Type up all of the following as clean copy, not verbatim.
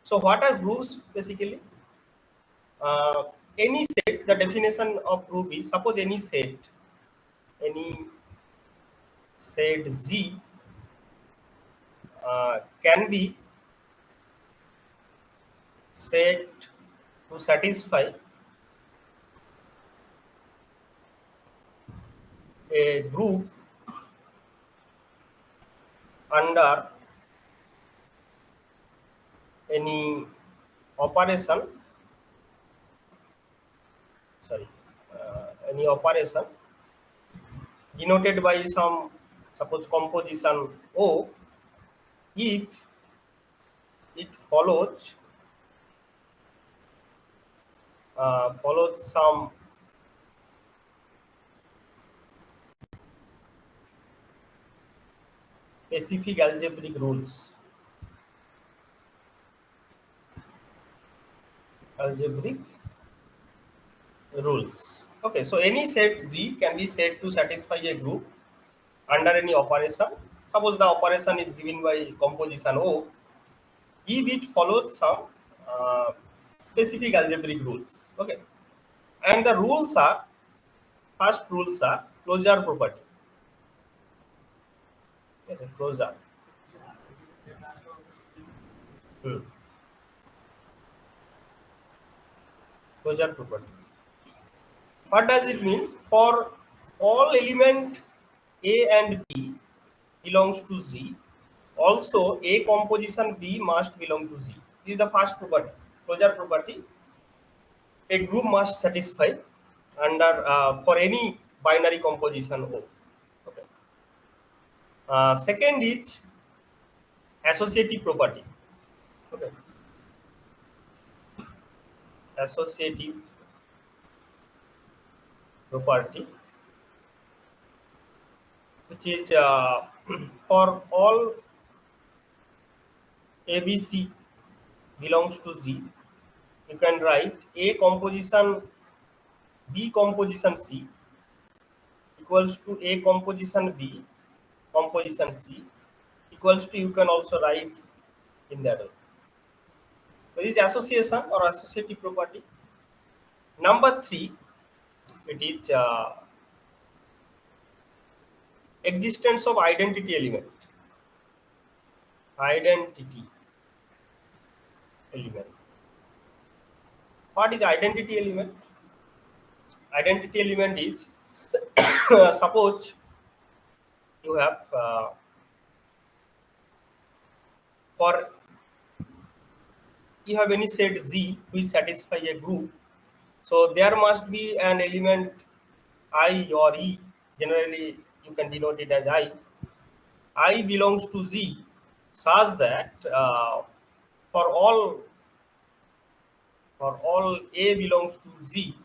So what are groups basically? Any set, the definition of group is, suppose any set Z can be said to satisfy a group under any operation, any operation denoted by some, suppose, composition O, if it follows some specific algebraic rules. Okay, so any set Z can be said to satisfy a group under any operation. Suppose the operation is given by composition O, if it follows some uh, specific algebraic rules. Okay, and the rules are, first rules are closure property. Yes, closure. Hmm. Closure property. What does it mean? For all element A and B belongs to Z, also A composition B must belong to Z. This is the first property, closure property. A group must satisfy under for any binary composition O. Okay. Second is associative property. Okay. Associative property, which is for all ABC belongs to Z, you can write A composition B composition C equals to A composition B composition C equals to, you can also write in that way. So this is association or associative property. Number 3, it is existence of identity element. Identity element. What is identity element? Identity element is suppose you have for you have any set Z which satisfy a group, so there must be an element I or E. Generally, you can denote it as I. I belongs to Z, such that for all A belongs to Z,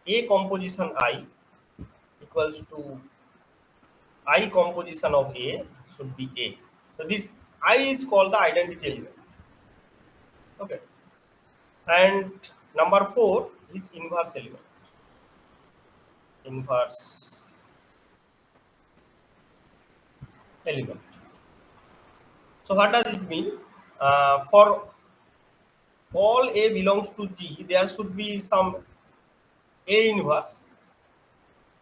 A composition I equals to I composition of A should be A. So this I is called the identity element. Okay. And number 4 is inverse element. Inverse element. So what does it mean? For all A belongs to G, there should be some A inverse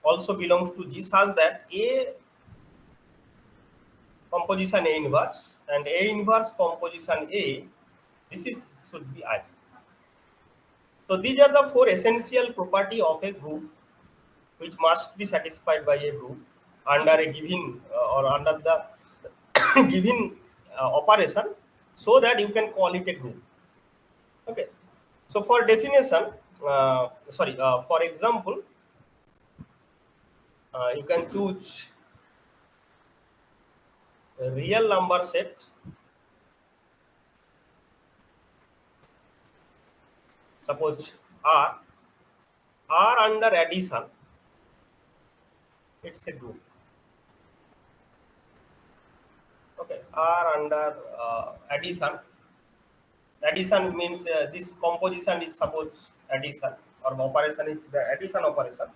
also belongs to G, such that A composition A inverse and A inverse composition A, this is should be I. So these are the 4 essential property of a group which must be satisfied by a group under a given or under the given operation, so that you can call it a group. Okay. So for definition, for example, you can choose a real number set. Suppose R under addition, it's a group. Okay, R under addition. Addition means this composition is suppose addition, or operation is the addition operation.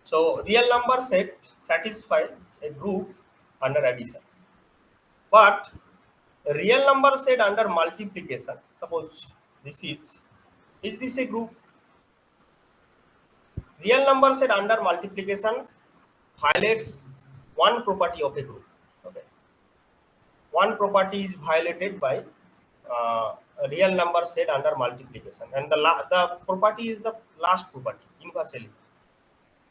So real number set satisfies a group under addition. But A real number set under multiplication. Suppose this is this a group? Real number set under multiplication violates one property of a group. Okay, one property is violated by a real number set under multiplication, and the property is the last property, inverse element.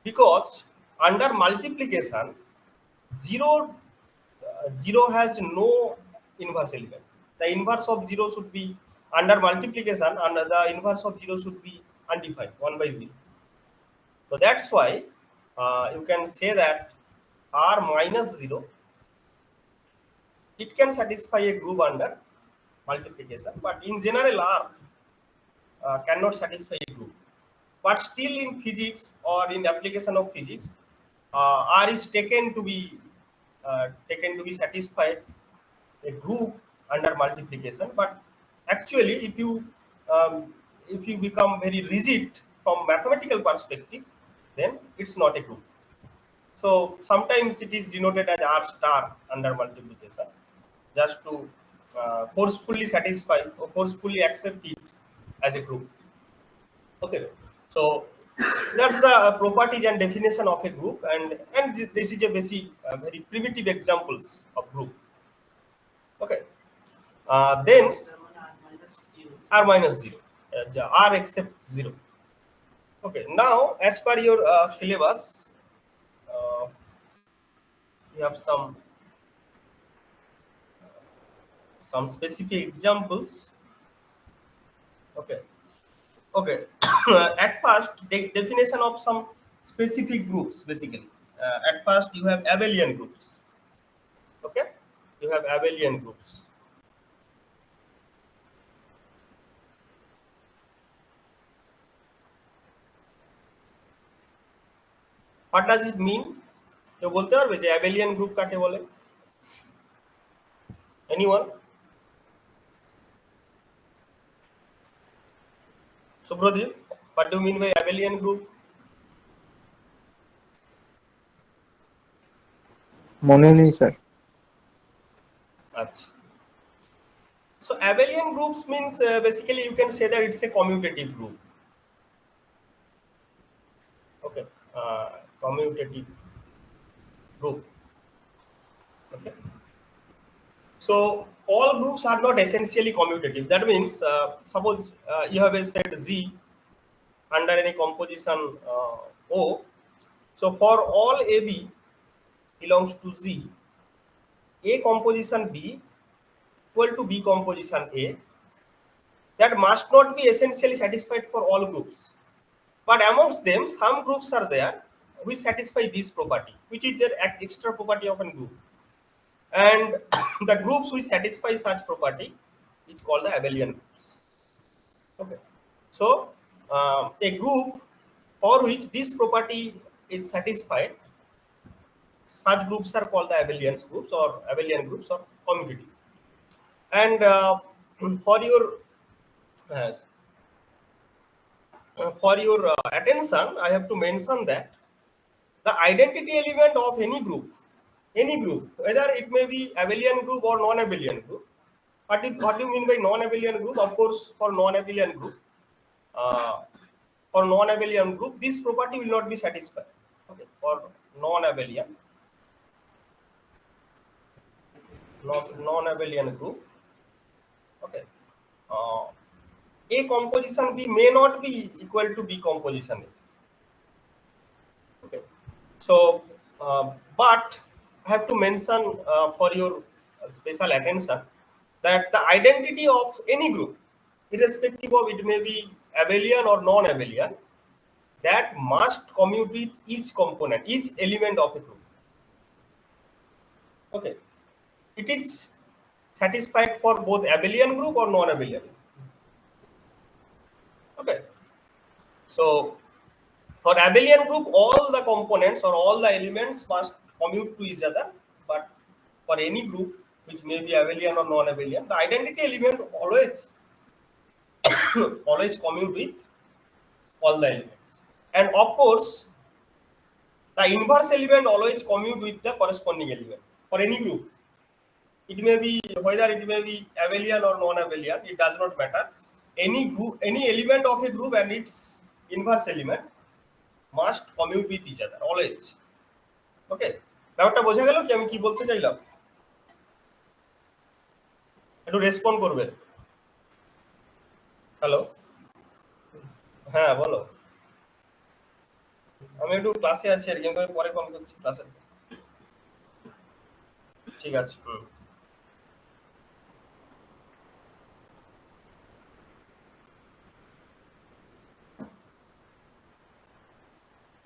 Because under multiplication, zero has no inverse element. The inverse of zero should be under multiplication, and the inverse of zero should be undefined, 1 by 0. So that's why you can say that R minus 0, it can satisfy a group under multiplication, but in general R cannot satisfy a group. But still in physics or in application of physics, R is taken to be satisfied a group under multiplication. But actually, if you become very rigid from mathematical perspective, then it's not a group. So sometimes it is denoted as R star under multiplication, just to forcefully satisfy or forcefully accept it as a group. Okay, so that's the properties and definition of a group, and this is a basic, very primitive examples of group. Okay, then R minus 0, R except 0. Okay, now as per your syllabus, you have some specific examples. Okay, okay. At first, definition of some specific groups. Basically, at first you have abelian groups. Okay, you have abelian groups. What does it mean? तो बोलते हैं যে abelian group কাকে বলে? Anyone? Subhrodip, what do you mean by abelian group? মনে নেই sir. Achha. So abelian groups means basically you can say that it's a commutative group. Okay, commutative group. Okay. So all groups are not essentially commutative. That means suppose you have a set Z under any composition O. So for all AB belongs to Z, A composition B equal to B composition A, that must not be essentially satisfied for all groups. But amongst them, some groups are there which satisfy this property, which is the extra property of a group. And the groups which satisfy such property is called the abelian groups. Okay. So a group for which this property is satisfied, such groups are called the abelian groups or commutative. And for your attention, I have to mention that the identity element of any group, whether it may be abelian group or non-abelian group. What do you mean by non-abelian group? Of course, for non-abelian group, this property will not be satisfied. Okay, for non-abelian group. Okay, A composition B may not be equal to B composition A. Okay, so but I have to mention for your special attention that the identity of any group, irrespective of it may be abelian or non-abelian, that must commute with each component, each element of a group. Okay, it is satisfied for both abelian group or non-abelian. Okay, so for abelian group, all the components or all the elements must commute to each other. But for any group which may be abelian or non-abelian, the identity element always commute with all the elements. And of course, the inverse element always commute with the corresponding element for any group. it may be whether it may be abelian or non-abelian, it does not matter. Any group, any element of a group and its inverse element must commute with each other always. Okay, ব্যাপারটা বোঝা গেল কি আমি কি বলতে চাইলাম? একটু respond করবেন। হ্যালো, হ্যাঁ বলো। আমি একটু ক্লাসে আছি আর কি, আমি পরে কল করছি ক্লাসে। ঠিক আছে।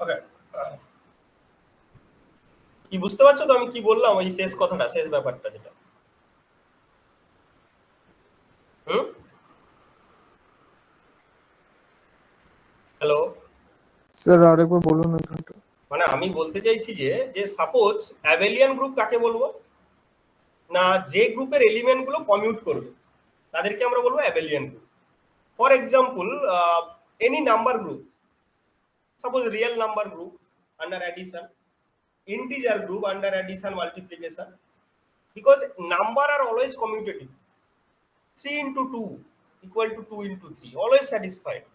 ওকে, কি বুঝতে পারছো তো আমি কি বললাম, ওই শেষ কথাটা, শেষ ব্যাপারটা যেটা? হ্যালো স্যার আরেকবার বলুন না। মানে আমি বলতে চাইছি যে সাপোজ অ্যাবেলিয়ান গ্রুপ কাকে বলবো না, যে গ্রুপের এলিমেন্ট গুলো কমিউট করবে তাদেরকে আমরা বলবো abelian group. For example any number group, suppose real number group under addition, integer group under addition multiplication, because number are always commutative. 3 into 2 equal to 2 into 3, always satisfied.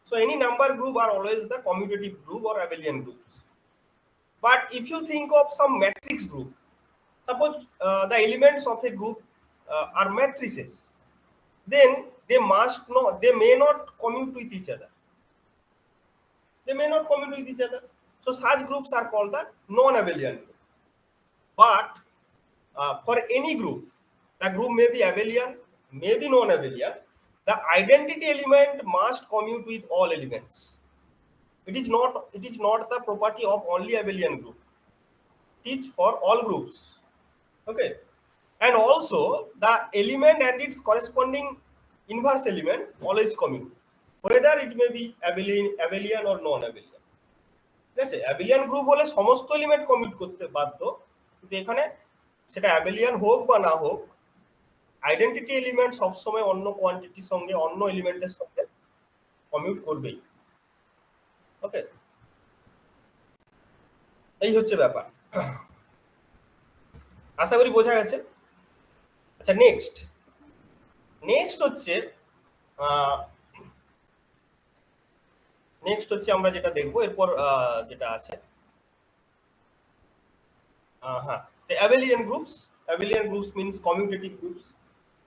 So any number group are always the commutative group or abelian groups. But if you think of some matrix group, suppose the elements of a group are matrices, then they may not commute with each other. They may not commute with each other. So such groups are called the non-abelian group. But for any group, the group may be abelian, may be non-abelian, the identity element must commute with all elements. It is not the property of only abelian group. It is for all groups. Okay, and also the element and its corresponding inverse element always commute, whether it may be abelian or non-abelian. ঠিক আছে, abelian group হলে সমস্ত element commit করতে বাধ্য, কিন্তু এখানে সেটা abelian হোক বা না হোক, আইডেন্টিটি এলিমেন্ট সবসময় অন্য কোয়ান্টিটির সঙ্গে, অন্য এলিমেন্টের সঙ্গে কমিউট করবেই। ওকে, এই হচ্ছে ব্যাপার। আশা করি বোঝা গেছে। আচ্ছা, নেক্সট হচ্ছে আমরা যেটা দেখবো এরপর যেটা আছে, হ্যাঁ, abelian groups means commutative groups,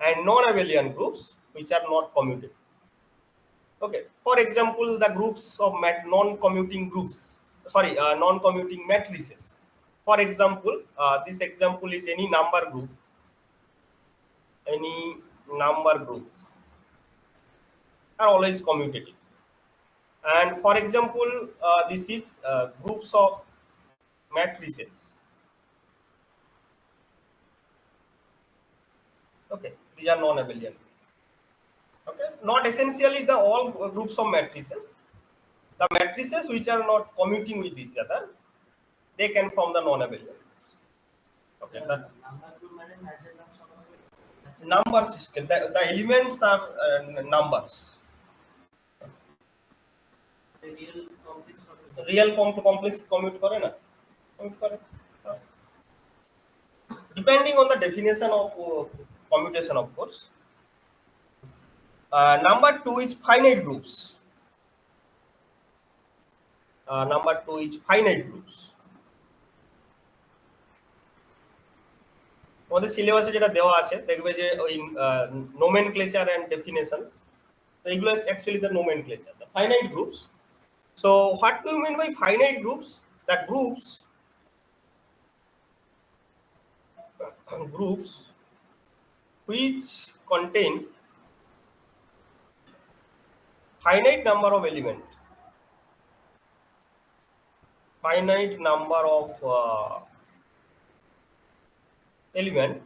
and non-abelian groups which are not commutative. Okay, for example, the groups of non-commuting matrices. For example, this example is any number group are always commutative. And for example, this is groups of matrices. Okay, these are non-abelian. Okay, not essentially the all groups of matrices. The matrices which are not commuting with each other, they can form the non-abelian. Okay, the number system, the elements are numbers. Real complex commute করে না, commute করে, depending on the definition of commutation, of course. Number 2 is finite groups. আমাদের সিলেবাসে যেটা দেওয়া আছে দেখবে যে ওই nomenclature and definitions, so এগুলো actually the nomenclature, the finite groups. So what do you mean by finite groups? The groups which contain finite number of element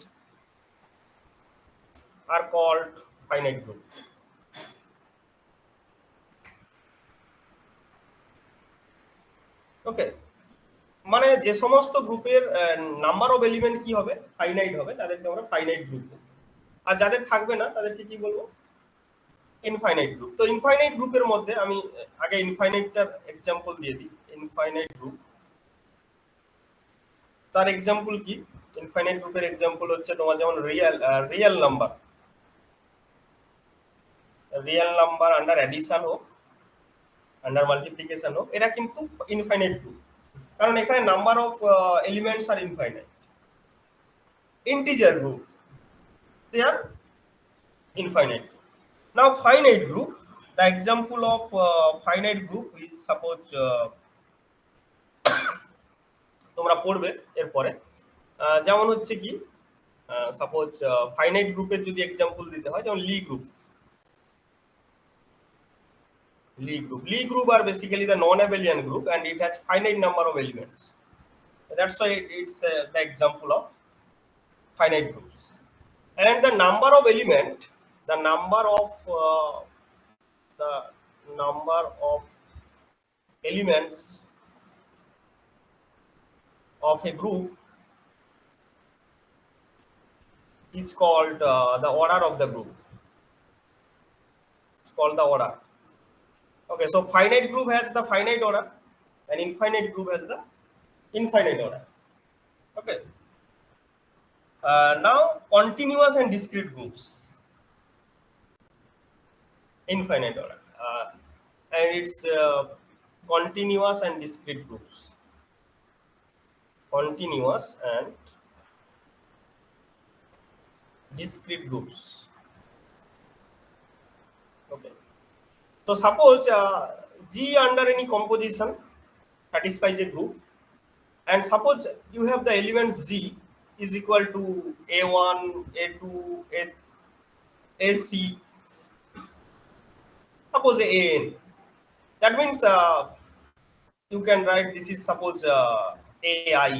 are called finite groups. ওকে, মানে যে সমস্ত গ্রুপের নাম্বার অফ এলিমেন্ট কি হবে, finite হবে, তাদেরকে আমরা ফাইনাইট গ্রুপ বলবো। আর যাদের থাকবে না তাদেরকে কি বলবো, ইনফাইনাইট গ্রুপ। তো ইনফাইনাইট গ্রুপের মধ্যে আমি আগে ইনফাইনাইটটার এক্সাম্পল দিয়ে দিই। ইনফাইনাইট গ্রুপ, তার এক্সাম্পল কি, ইনফাইনাইট গ্রুপের এক্সাম্পল হচ্ছে তোমার যেমন রিয়েল নাম্বার আন্ডার অ্যাডিশন হোক, আন্ডার মাল্টিপ্লিকেশন হোক, এরা কিন্তু ইনফাইনাইট গ্রুপ, কারণ এখানে number of elements are infinite. Integer group, they are infinite. Now finite group, the example of finite group is suppose তোমরা পড়বে এরপরে, যেমন হচ্ছে কি সাপোজ ফাইনাইট গ্রুপের যদি এক্সাম্পল দিতে হয়, যেমন লি group are basically the non-abelian group and it has finite number of elements. That's why it's the example of finite groups. And the number of elements of a group is called the order of the group. It's called the order. Okay, so finite group has the finite order and infinite group has the infinite order. Okay. Now continuous and discrete groups, infinite order, and it's continuous and discrete groups. Continuous and discrete groups. Okay. So suppose G under any composition satisfies a group, and suppose you have the elements G is equal to A1, A2, A3, suppose AN. That means you can write this is suppose AI.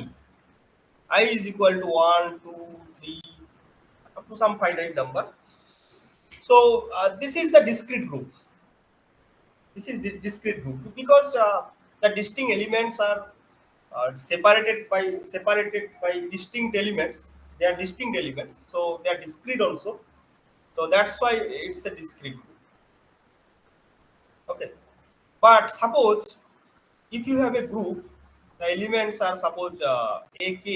I is equal to 1, 2, 3, up to some finite number. So this is the discrete group. This is the discrete group because the distinct elements are separated by distinct elements. They are distinct elements, so they are discrete also. So that's why it's a discrete group. Okay, but suppose if you have a group, the elements are suppose AK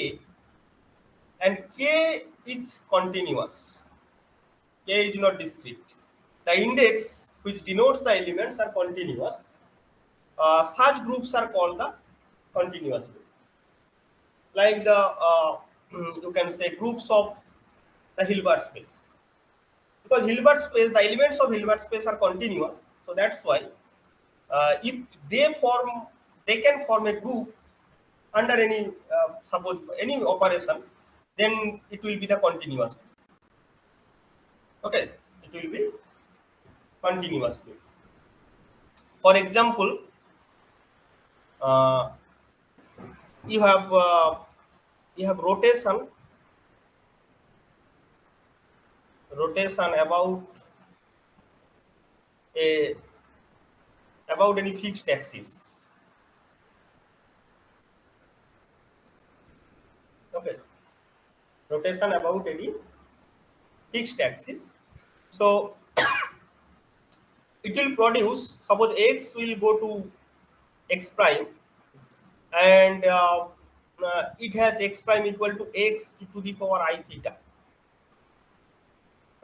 and K is continuous. K is not discrete. The index which denotes the elements are continuous. Such groups are called the continuous group. Like the you can say groups of the Hilbert space. Because Hilbert space, the elements of Hilbert space are continuous. So that's why if they can form a group under any suppose any operation, then it will be the continuous group. Okay, it will be continuous group. For example, you have rotation about any fixed axis. Okay, rotation about any fixed axis. So it will produce, suppose x will go to x prime, and it has x prime equal to x to the power I theta.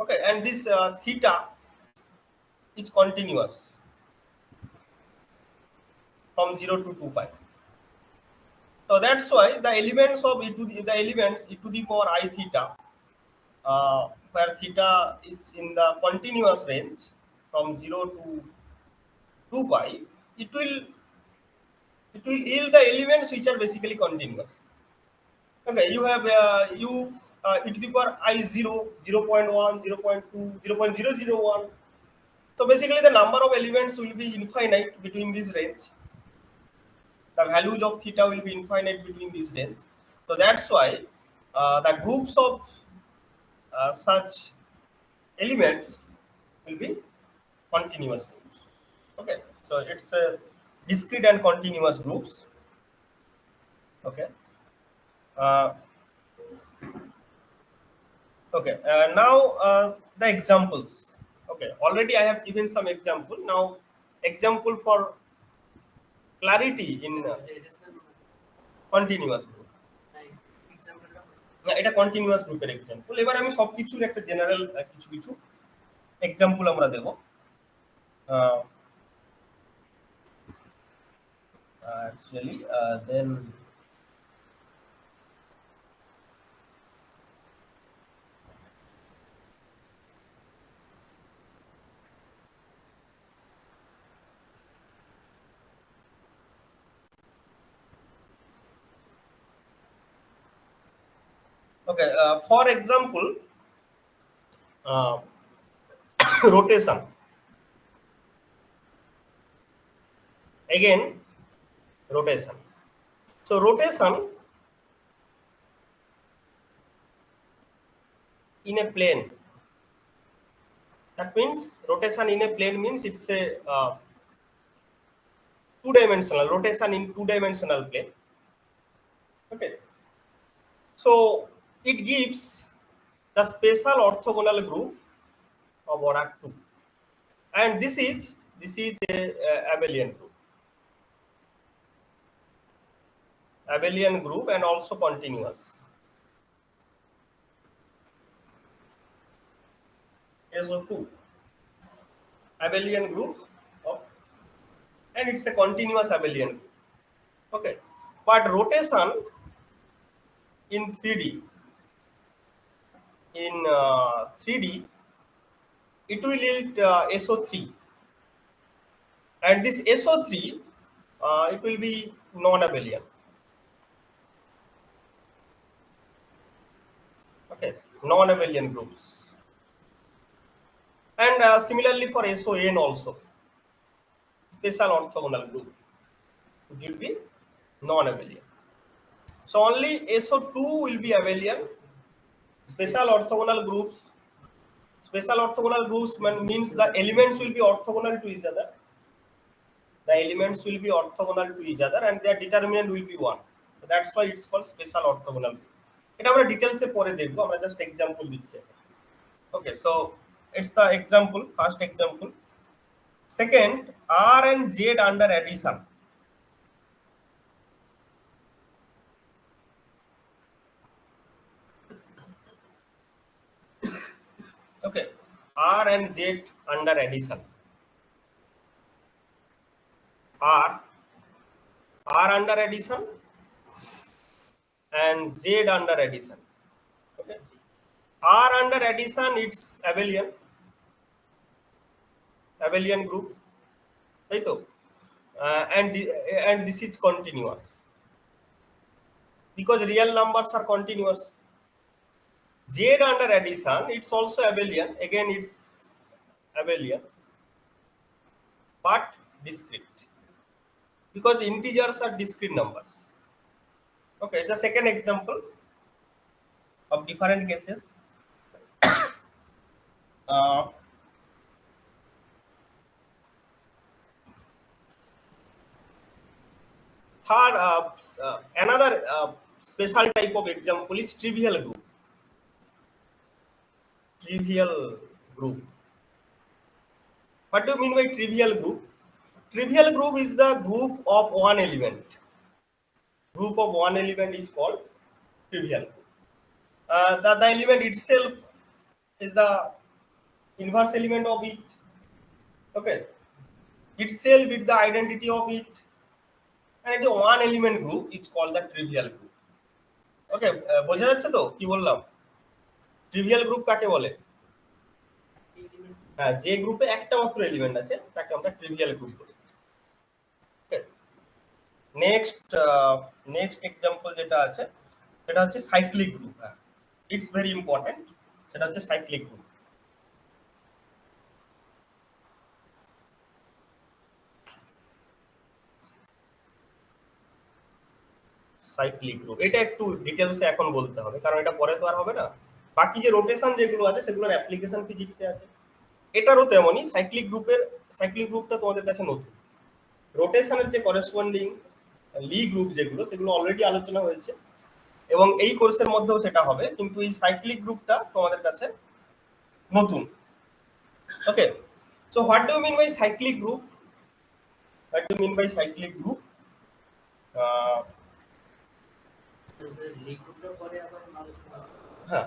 Okay, and this theta is continuous from 0 to 2 pi. So that's why the elements of e to the power I theta, where theta is in the continuous range from 0 to 2 pi, it will yield the elements which are basically continuous. Okay, you have e to the power I0, 0.1, 0.2, 0.001. So basically the number of elements will be infinite between this range. The values of theta will be infinite between these range. So that's why the groups of such elements will be continuous groups. Okay, so it's discrete and continuous groups. Okay. Okay, now the examples. Okay, already I have given some example. Now example for clarity in continuous group. এটা continuous গ্রুপের example. এবার আমি সবকিছুর একটা general কিছু কিছু example আমরা দেব। Actually, then okay, for example, uh, rotation. Again, rotation. So rotation in a plane. That means rotation in a plane means it's a two-dimensional rotation in two-dimensional plane. Okay. So it gives the special orthogonal group of order 2, and this is a abelian group. Abelian group and also continuous. SO2 abelian group of, and it's a continuous abelian group. Okay, but rotation in 3D, in 3D it will yield SO3, and this SO3 it will be non-abelian. Okay, non-abelian groups. And similarly for SON also, special orthogonal group, it will be non-abelian. So only SO2 will be abelian. Special orthogonal groups means the elements will be orthogonal to each other. The elements will be orthogonal to each other and their determinant will be 1. So that's why it's called special orthogonal group. এটা আমরা ডিটেইলসে পরে দেখব, আমরা just example দিচ্ছি। Okay, so it's the example, first example. Second, R and Z under addition. Okay, R and Z under addition. R under addition and Z under addition. Okay, R under addition, it's abelian group, right? And this is continuous because real numbers are continuous. Z under addition, it's also abelian. Again, it's abelian, but discrete because integers are discrete numbers. Okay, the second example of different cases. Third, another special type of example is trivial group. Trivial group. What do you mean by trivial group? Trivial group is the group of one element. Group of one element is called trivial group. The element itself is the inverse element of it. Okay, itself with the identity of it, and it is one element group. It's called the trivial group. Okay, বোঝা যাচ্ছে তো কি বললাম? Trivial group কাকে বলে? হ্যাঁ, যে গ্রুপে একটা মাত্র এলিমেন্ট আছে তাকে আমরা ট্রিভিয়াল গ্রুপ বলি। নেক্সট এক্সাম্পল যেটা আছে সেটা হচ্ছে cyclic group. It's very important, সেটা হচ্ছে সাইক্লিক গ্রুপ। সাইক্লিক গ্রুপ এটা একটু ডিটেইলসে এখন বলতে হবে, কারণ এটা পরে তো আর হবে না। বাকি যে রোটেশন যেগুলো আছে সেগুলোর অ্যাপ্লিকেশন ফিজিক্সে আছে, এটারও তেমনই। সাইক্লিক গ্রুপটা তোমাদের কাছে নতুন। রোটেশনের যে করেসপন্ডিং লি গ্রুপ যেগুলো, সেগুলো অলরেডি আলোচনা হয়েছে এবং এই কোর্সের মধ্যেও সেটা হবে, কিন্তু এই সাইক্লিক গ্রুপটা তোমাদের কাছে নতুন। Okay, so what do you mean by cyclic group? What do you mean by cyclic group? হ্যাঁ,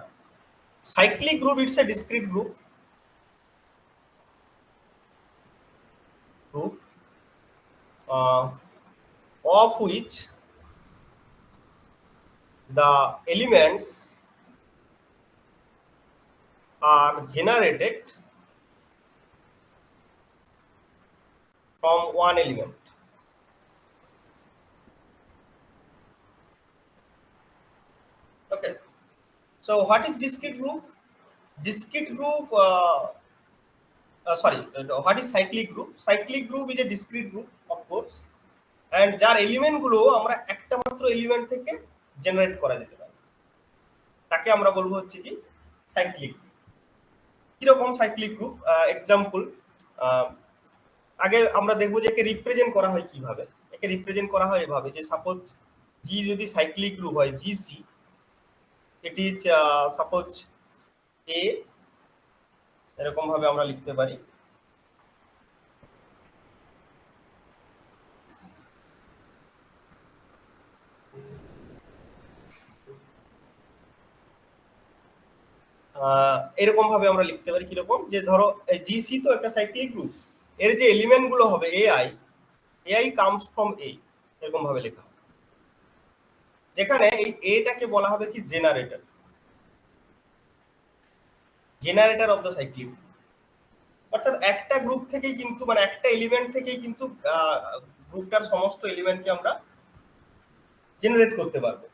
cyclic group, it's a discrete group of which the elements are generated from one element. Okay, so what is discrete group? Discrete group, what is cyclic group? Cyclic group is a discrete group, of course, and যার element গুলো আমরা একটা মাত্র element থেকে generate করা যেতে পারে, তাকে আমরা বলবো হচ্ছে কি সাইক্লিক। কিরকম সাইক্লিক গ্রুপ? এক্সাম্পল, আগে আমরা দেখবো যে একে রিপ্রেজেন্ট করা হয় কিভাবে। একে রিপ্রেজেন্ট করা হয় এভাবে যে সাপোজ জি যদি সাইক্লিক গ্রুপ হয়, জিসি, ইট ইজ সাপোজ এ, এরকম ভাবে আমরা লিখতে পারি। এরকম ভাবে আমরা লিখতে পারি কিরকম, যে ধরো জিসি তো একটা সাইক্লিক গ্রুপ, এর যে এলিমেন্ট গুলো হবে এআই কামস ফ্রম এ, এরকম ভাবে লেখা হয়। যেখানে এই এটাকে বলা হবে কি জেনারেটর অফ দ্য সাইক্লিক। অর্থাৎ একটা গ্রুপ থেকেই কিন্তু, মানে একটা এলিমেন্ট থেকেই কিন্তু গ্রুপটার সমস্ত এলিমেন্টকে আমরা জেনারেট করতে পারবো।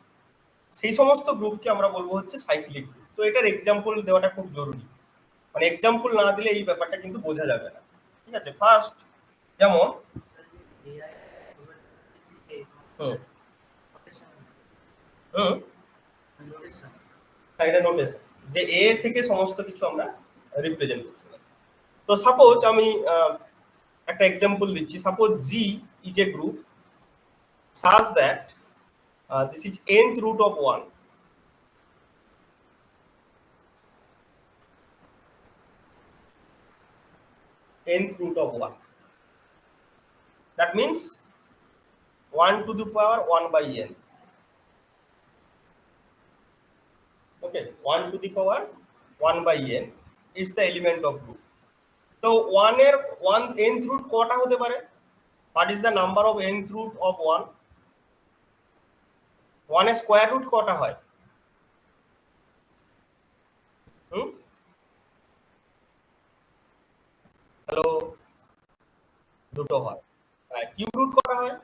সেই সমস্ত গ্রুপকে আমরা বলবো হচ্ছে সাইক্লিক গ্রুপ। তো এটার এক্সাম্পল দেওয়াটা খুব জরুরি, মানে এক্সাম্পল না দিলে এই ব্যাপারটা কিন্তু বোঝা যাবে না। ঠিক আছে, ফার্স্ট যেমন এটা নোটেশন, যে এ থেকে সমস্ত কিছু আমরা রিপ্রেজেন্ট করতে পারি। তো সাপোজ আমি একটা এক্সাম্পল দিচ্ছি। Suppose G is a group such that this is nth root of 1, nth root of 1, that means 1 to the power 1 by n. Okay, 1 to the power 1 by n is the element of group. So 1 এর 1 nth root কটা হতে পারে? What is the number of nth root of 1? 1 এর square root কটা হয়? Hello, দুটো হয়। Cube root কটা হয়?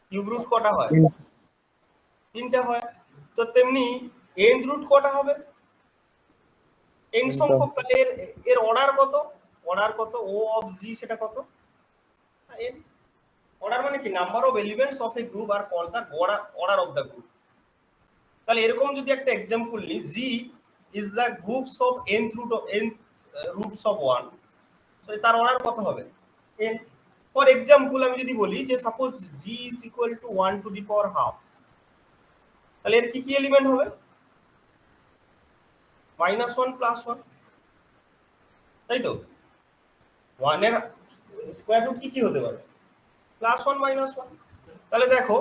কিউব রুট কটা হয়? তিনটা হয়। তো তেমনি nth রুট কটা হবে? n সংখ্যক। তাহলে এর অর্ডার কত? ও অফ জি সেটা কত? n। অর্ডার মানে কি? Number of elements of a group আর call the order of the group. তাহলে এরকম যদি একটা এক্সাম্পল নিই, G is the groups of nth roots of 1, so তার অর্ডার কত হবে? n। ফর এক্সাম্পল আমি যদি বলি যে suppose G is equal to 1 to the power half, তাহলে এর কি কি এলিমেন্ট হবে? -1 +1, তাই তো? 1 এর স্কয়ার রুট কি কি হতে পারে? +1 -1। তাহলে দেখো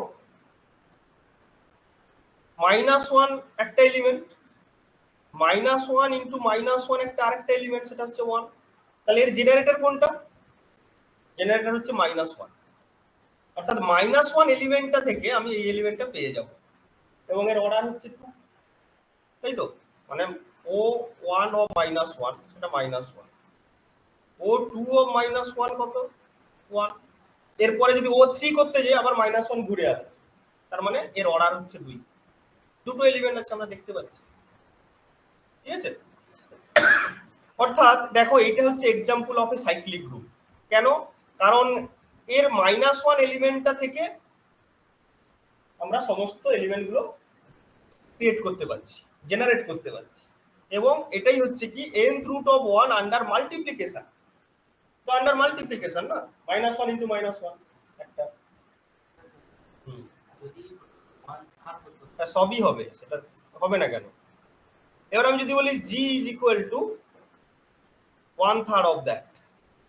-1 একটা এলিমেন্ট, -1 ইন্টু -1 একটা আরেকটা এলিমেন্ট, সেটা হচ্ছে 1। তাহলে এর জেনারেটর কোনটা? জেনারেটর হচ্ছে -1। অর্থাৎ -1 এলিমেন্টটা থেকে আমি এই এলিমেন্টটা পেয়ে যাব, এবং এর অর্ডার হচ্ছে 2, তাই তো? মানে O1 অফ -1 সেটা -1, O2 অফ -1 কত? 1। এরপরে যদি O3 করতে যাই আবার -1 ঘুরে আসছে, তার মানে এর অর্ডার হচ্ছে 2। দুটো এলিমেন্ট আছে আমরা দেখতে পাচ্ছি, ঠিক আছে? অর্থাৎ দেখো এটা হচ্ছে example of A cyclic group. কেন? কারণ এর -1 এলিমেন্টটা থেকে আমরা সমস্ত এলিমেন্ট গুলো ক্রিয়েট করতে পারছি, জেনারেট করতে পারছি, এবং এটাই হচ্ছে কি nth root of 1 under multiplication. তো আন্ডার মাল্টিপ্লিকেশন না, -1 ইন্টু -1 একটা, যদি সবই হবে, সেটা হবে না কেন? এবার আমি যদি বলি G is equal to 1/3 of that,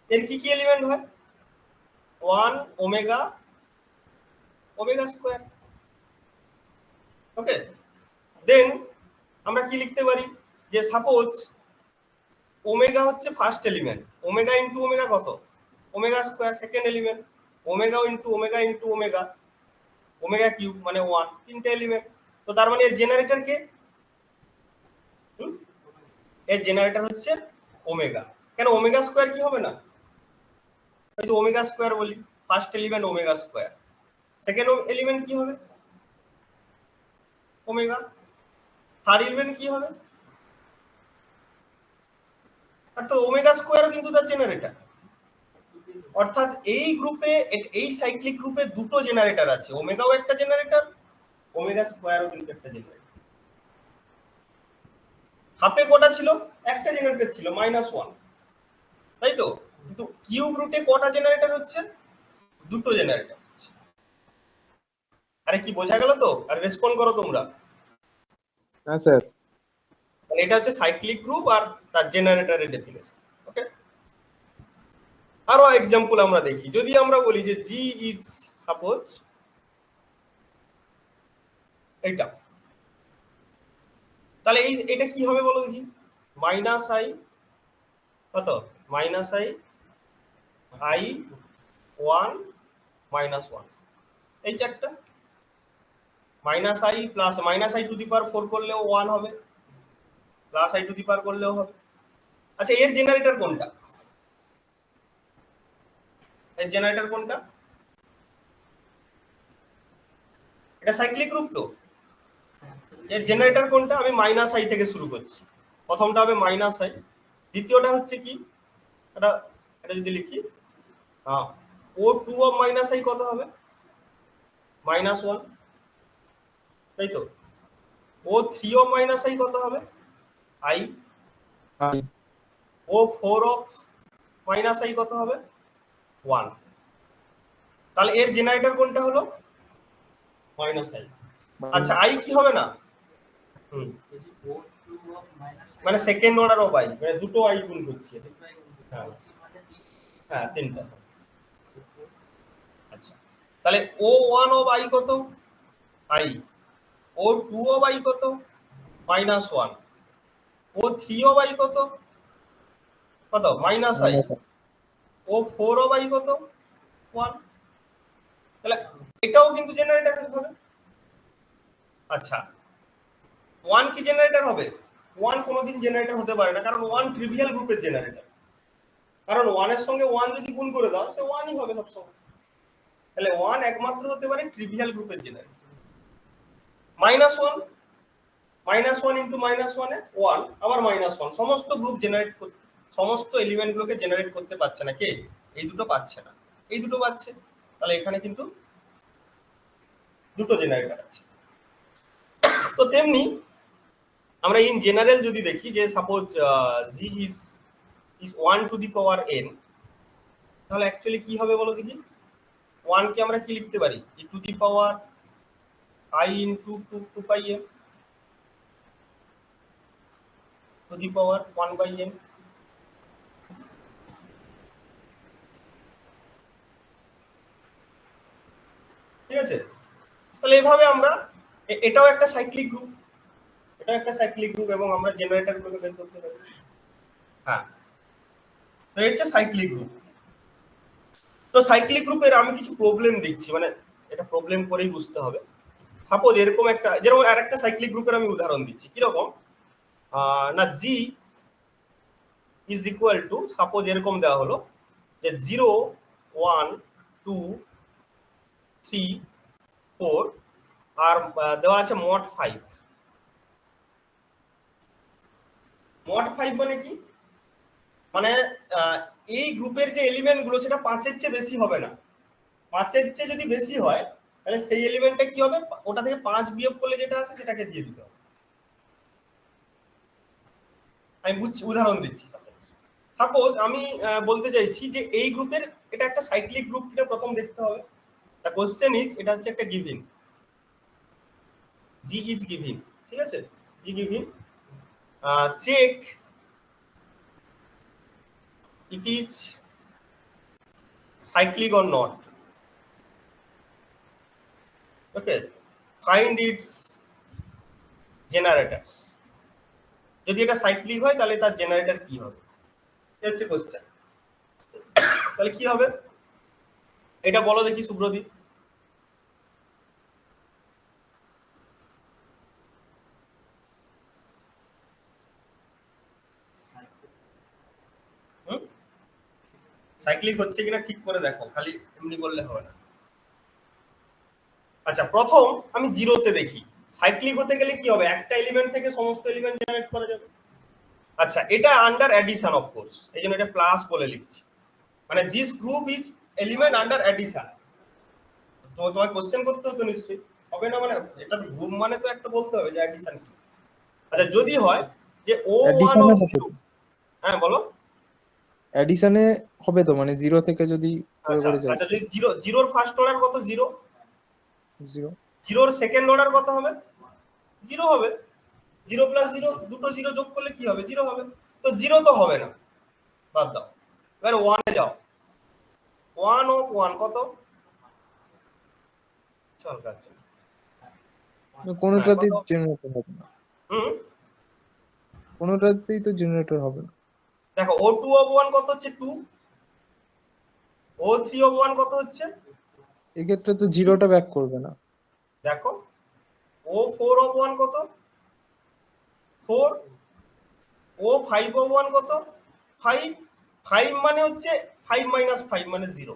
এর কি কি এলিমেন্ট হয়? 1 ওমেগা স্কয়ার, ওকে, দেন আমরা কি লিখতে পারি যে সাপোজ ওমেগা হচ্ছে first element, omega into omega কত, omega square second element, omega into omega, omega cube মানে 1, তিনটে এলিমেন্ট। তো তার মানে এর জেনারেটর কে? এর জেনারেটর হচ্ছে ওমেগা। কেন ওমেগা স্কোয়ার কি হবে না? যদি ওমেগা স্কোয়ার বলি, first element omega square, second element কি হবে? ওমেগা, থার্ড এলিমেন্ট কি হবে? আর তো ওমেগা স্কোয়ারও কিন্তু তার জেনারেটর। অর্থাৎ এই গ্রুপে, এই সাইক্লিক গ্রুপে দুটো জেনারেটর আছে, ওমেগাও একটা জেনারেটর, ওমেগা স্কোয়ারও কিন্তু একটা জেনারেটর। হাফে কটা ছিল? একটা জেনারেটর ছিল -1, তাই তো? কিন্তু কিউব রুটে কটা জেনারেটর হচ্ছে? দুটো জেনারেটর। আরে কি বোঝা গেল তো? আর রেসপন্ড করো তোমরা। হ্যাঁ স্যার। মানে এটা হচ্ছে সাইক্লিক গ্রুপ আর তার জেনারেটরের ডেফিনেশন। ওকে, আরো এক্সাম্পল আমরা দেখি। যদি আমরা বলি যে জি ইজ সাপোজ এইটা, তাহলে এটা কি হবে বলো দেখি? মাইনাস আই কত, মাইনাস আই আই 1 -1, এই চারটা minus i plus minus i to the power 4 করলেও 1 হবে, plus i to the power করলেও হবে। আচ্ছা এর জেনারেটর কোনটা? এর জেনারেটর কোনটা? এটা সাইক্লিক গ্রুপ তো, এর জেনারেটর কোনটা? আমি মাইনাস আই থেকে শুরু করছি। প্রথমটা হবে মাইনাস আই, দ্বিতীয়টা হচ্ছে কি, এটা এটা যদি লিখি O two of minus I কত হবে? -1, তাই তো? O three of minus I কত হবে? আই। O four of minus I কত হবে? 1। তাহলে এর জেনারেটর কোনটা হলো? Minus I. আচ্ছা আই কি হবে না? মানে সেকেন্ড অর্ডার অফ আই, মানে দুটো আই গুণ করছি। হ্যাঁ হ্যাঁ, তিনটা। আচ্ছা তাহলে ও ওয়ান অফ আই কত? আই। ও টু অফ আই কত? -1। ও থ্রি অফ আই কত? কত? Minus I. O four of I কত? 1। তাহলে এটাও কিন্তু জেনারেটর হবে। আচ্ছা 1 কি জেনারেটর হবে? 1 কোনোদিন জেনারেটর হতে পারে না, কারণ 1 ট্রিভিয়াল গ্রুপের জেনারেটর। কারণ 1 এর সঙ্গে 1 যদি গুণ করে দাও সে 1ই হবে সবসময়। তাহলে 1 একমাত্র হতে পারে ট্রিভিয়াল গ্রুপের জেনারেটর। -1, -1 ইন্টু -1 এ 1, আবার -1, সমস্ত গ্রুপ জেনারেট করতে, সমস্ত এলিমেন্টগুলোকে জেনারেট করতে পারছে না কে? এই দুটো পাচ্ছে না, এই দুটো পাচ্ছে। তাহলে এখানে কিন্তু দুটো জেনারেটর আছে। তো তেমনি আমরা ইন জেনারেল যদি দেখি যে suppose G is 1 to the power n, তাহলে অ্যাকচুয়ালি কি হবে বলো দেখি? 1 কে আমরা কি লিখতে পারি? E to the power i into 2 pi m to the power 1/n। ঠিক আছে? তাহলে এভাবে আমরা, এটাও একটা সাইক্লিক গ্রুপ, এটাও একটা সাইক্লিক গ্রুপ, এবং আমরা জেনারেটরগুলোকে বের করতে পারি। হ্যাঁ, তো এটা হচ্ছে সাইক্লিক গ্রুপ। তো সাইক্লিক গ্রুপের আমি কিছু প্রবলেম দিচ্ছি, মানে এটা প্রবলেম করেই বুঝতে হবে। সাপোজ এরকম একটা, যেরকম আরেকটা সাইক্লিক গ্রুপের আমি উদাহরণ দিচ্ছি। কিরকম না, জি ইজ ইকুয়াল টু, সাপোজ এরকম দেওয়া হলো যে 0 1 2 3 4, আর দেওয়া আছে মড 5। মড 5 মানে কি? মানে এই গ্রুপের যে এলিমেন্ট গুলো সেটা 5-এর চেয়ে বেশি হবে না। 5-এর চেয়ে যদি বেশি হয় তাহলে সেই এলিমেন্টটা কি হবে? ওটা থেকে 5 বিয়োগ করলে যেটা আছে সেটাকে দিয়ে দিতে হবে। আমি বুঝছি, উদাহরণ দিচ্ছি। সাপোজ আমি বলতে চাইছি যে এই গ্রুপের, এটা একটা সাইক্লিক গ্রুপ কিনা প্রথম দেখতে হবে। দ্য কোশ্চেন ইজ, এটা হচ্ছে একটা গিভিং, জি ইজ গিভিং। ঠিক আছে, G giving, check it is cyclic or not. Okay, find its generators. যদি এটা সাইক্লিক হয় তাহলে তার জেনারেটর কি হবে, এটা হচ্ছে কোশ্চেন। তাহলে কি হবে এটা বলো দেখি সুব্রদীপ। সাইক্লিক হচ্ছে কিনা ঠিক করে দেখো, খালি এমনি বললে হবে না। আচ্ছা, প্রথম আমি জিরোতে দেখি সাইক্লিক হতে গেলে কি হবে, একটা এলিমেন্ট থেকে সমস্ত এলিমেন্ট জেনারেট করা যাবে। আচ্ছা, এটা আন্ডার অ্যাডিশন অফ কোর্স, এই জন্য এটা প্লাস বলে লিখছি, মানে this group is element under addition. তো তোমার কোশ্চেন করতে হতো নিশ্চয়ই, হবে না? মানে এটা গ্রুপ মানে তো একটা বলতে হবে যে অ্যাডিশন কি। আচ্ছা, যদি হয় যে ও ওয়ান অ্যাডিশনে অফ হবে জিরো, তো, হ্যাঁ বলো। অ্যাডিশনে হবে তো, মানে জিরো থেকে যদি করে আচ্ছা করে যাই আচ্ছা, যদি জিরোর ফার্স্ট অর্ডার কত, জিরো। জিরো। জিরোর সেকেন্ড অর্ডার কত হবে, জিরো হবে। জিরো প্লাস জিরো, দুটো জিরো যোগ করলে কি হবে, জিরো হবে। তো জিরো তো হবে না, বাদ দাও। এবার ওয়ানে যাও, ওয়ান অফ ওয়ান কত, চল কাজ। কোনোটাতেই কত? জেনারেটর হবে না, হুম, কোনোটাতেই তো জেনারেটর হবে না। দেখো ও টু অফ ওয়ান কত হচ্ছে, two. O three of one কত হচ্ছে, এক্ষেত্রে তো জিরোটা ব্যাক করবে না। দেখো ও ফোর অফ ওয়ান কত, four. O five of one কত, ফাইভ। ফাইভ মানে হচ্ছে ফাইভ মাইনাস ফাইভ মানে জিরো।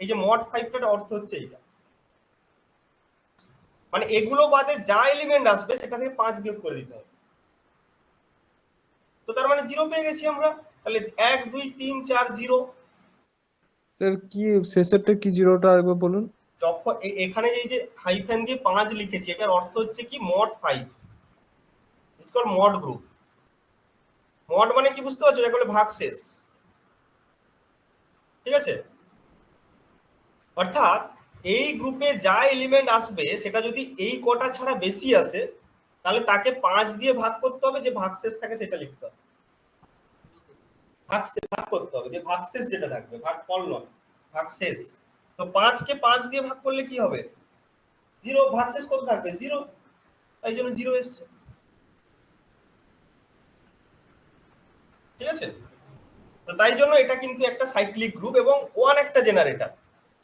এই যে মড ফাইভটার অর্থ হচ্ছে এইটা, মানে এগুলো বাদে যা এলিমেন্ট আসবে সেটা থেকে 5 বিয়োগ করে দিতে হবে। তো তার মানে জিরো পেয়ে গেছি আমরা, তাহলে 1 2 3 4 জিরো। স্যার কি শেষেরটা কি, জিরোটা আরেকবার বলুন। যখন এখানে এই যে হাইফেন দিয়ে 5 লিখেছি, এটার অর্থ হচ্ছে কি mod 5, it's called mod group. Mod মানে কি বুঝতে পারছো, এটা ভাগশেষ, ঠিক আছে? অর্থাৎ এই গ্রুপে যা এলিমেন্ট আসবে সেটা যদি এই কটা ছাড়া বেশি আসে তাহলে তাকে 5 দিয়ে ভাগ করতে হবে, যে ভাগশেষ থাকে সেটা লিখতে হবে। ভাগ করতে হবে, যে ভাগশেষ যেটা থাকবে, ভাগফল নয়, ভাগশেষ। তো 5 কে 5 দিয়ে ভাগ করলে কি হবে, জিরো। ভাগশেষ কত থাকবে, জিরো, তাই জন্য জিরো এসছে, ঠিক আছে? তো তাই জন্য এটা কিন্তু একটা সাইক্লিক গ্রুপ এবং ওয়ান একটা জেনারেটর।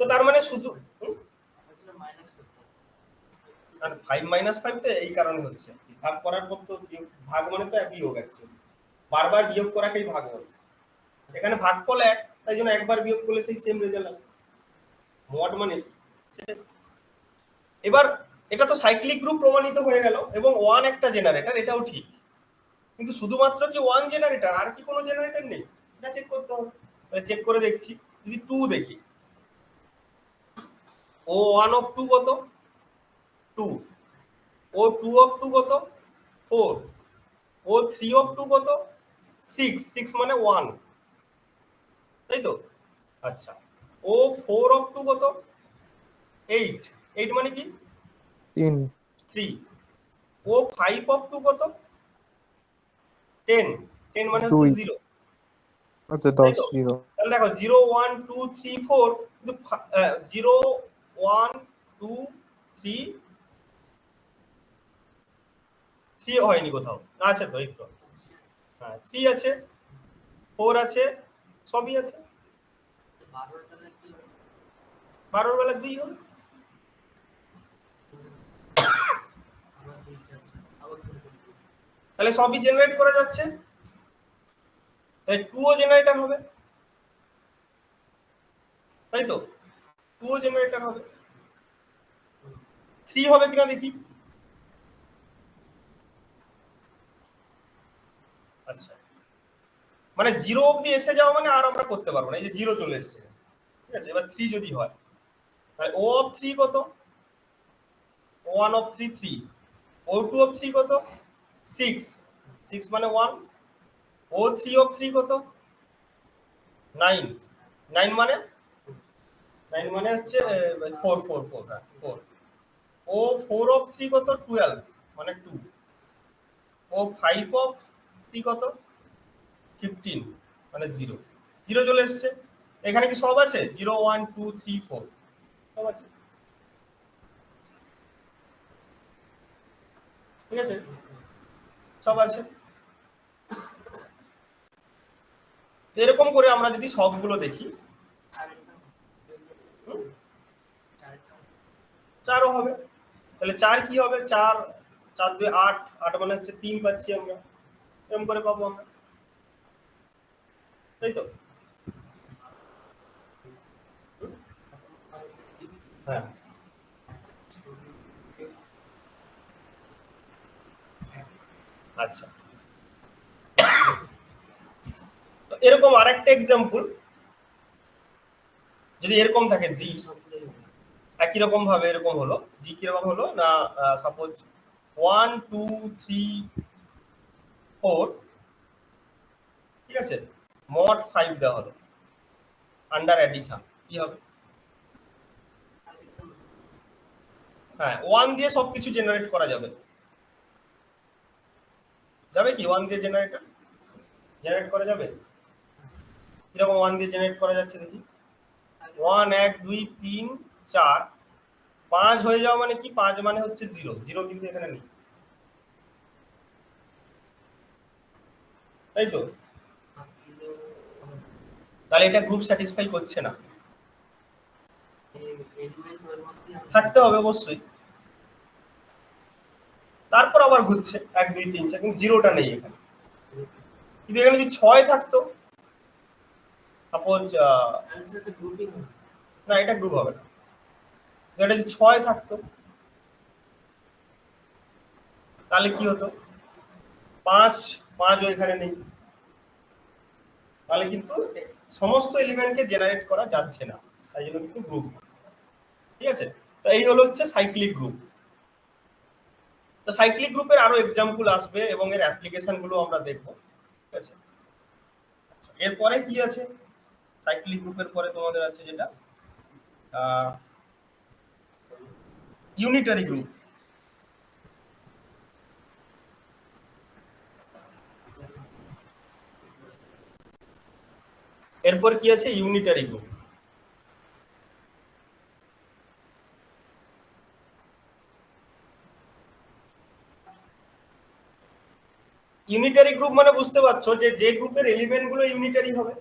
তো তার মানে শুধু ফাইভ মাইনাস ফাইভ তো এই কারণে হচ্ছে, ভাগ করার পর তো ভাগ মানে তো বিয়োগ, অ্যাকচুয়ালি বারবার বিয়োগ করাকেই ভাগ বলে। এখানে ভাগফল এক, তাই জন্য একবার বিয়োগ করলে সেই সেম রেজাল্ট আসে। মড মানে সেটাই। এবার এটা তো সাইক্লিক গ্রুপ প্রমাণিত হয়ে গেল এবং ওয়ান একটা জেনারেটর, এটাও ঠিক। কিন্তু শুধুমাত্র কি ওয়ান জেনারেটর, আর কি কোনো জেনারেটর নেই, এটা চেক করতে হবে। তাহলে চেক করে দেখছি, যদি টু দেখি, ও ওয়ান অফ টু কত, two. O two of two কত, four. O three of two কত, সিক্স। সিক্স মানে ওয়ান, তাই তো? আচ্ছা, ও ফোর অফ টু কত, এইট। এইট মানে কি, 3। Three. O five of two কত, 10। 10 মানে হচ্ছে 2। জিরো, আচ্ছা তাই 10 তো? জিরো। তাহলে দেখো 0 1 2 3 4, কিন্তু 0 1 2 3 3 হয়নি কোথাও, আছে তো, এই তো, হ্যাঁ 3 আছে, 4 আছে, সবই আছে। 12 বেলা 2 হবে, তাহলে সবই জেনারেট করা যাচ্ছে, তাই 2 ও জেনারেটর হবে, তাই তো? 2 ও জেনারেটর হবে। 3 হবে কিনা দেখি। আচ্ছা, মানে 0 অবধি এসে যাওয়া মানে আর আমরা করতে পারবো না, এই যে 0 চলে এসেছে, ঠিক আছে? এবার 3 যদি হয়, তাহলে ও অফ 3 কত, one of 3 3। O two of 3 কত, 6। 6 মানে 1। ও থ্রি অফ 3 কত, 9। 9 মানে, 9 মানে হচ্ছে 4 4 4, হ্যাঁ 4। ও 4 অফ 3 কত, 12 মানে 2। ও 5 অফ 3 কত, 15 মানে 0। 0 চলে এসছে। এখানে কি সব আছে, 0 1 2 3 4 সব আছে, ঠিক আছে? সব আছে। এরকম করে আমরা যদি সবগুলো দেখি, 4ও হবে। তাহলে 4 কি হবে? 4 4 2 8, 8 মানে হচ্ছে 3 পাচ্ছি আমরা, এরকম করে পাবো আমরা, তাই তো? হ্যাঁ, আচ্ছা। তো এরকম আরেকটা এক্সাম্পল যদি এরকম থাকে, জি একই রকম ভাবে এরকম হলো, জি কিরকম হলো না, সাপোজ 1 2 3 4, ঠিক আছে, মোট 5 দেওয়া হলো আন্ডার এডিশন, কি হবে? হ্যাঁ, 1 দিয়ে সবকিছু জেনারেট করা যাবে, যাবে কি? 1 দিয়ে জেনারেট করা যাবে? কিরকম 1 দিয়ে জেনারেট করা যাচ্ছে দেখি। 1 1 2 3 4 5 হয়ে যাওয়া মানে কি? 5 মানে হচ্ছে 0, 0 কিন্তু এখানে নেই, তাই তো? তাহলে এটা গ্রুপ স্যাটিসফাই করছে না, থাকতে হবে অবশ্যই। তারপর আবার ঘুরছে 1 2 3 4, কিন্তু 0টা নেই এখানে। কিন্তু এখানে যদি 6 থাকতো, সাপোজ না, এটা গ্রুপ হবে না। এটা যদি 6 থাকতো তাহলে কি হতো? 5 5ও এখানে নেই, তাহলে কিন্তু সমস্ত এলিমেন্টকে জেনারেট করা যাচ্ছে না, তাই জন্য কিন্তু গ্রুপ, ঠিক আছে? তো এই হলো হচ্ছে সাইক্লিক গ্রুপ। তো সাইক্লিক গ্রুপের আরো এক্সাম্পল আসবে এবং এর অ্যাপ্লিকেশন গুলো আমরা দেখবো, ঠিক আছে? এরপরে কি আছে? সাইক্লিক গ্রুপের পরে তোমাদের আছে যেটা ইউনিটারি গ্রুপ। এরপর কি আছে? Unitary group. ইউনিটারি গ্রুপ মানে বুঝতে পারছো যে গ্রুপের এলিমেন্ট গুলো ইউনিটারি হবে,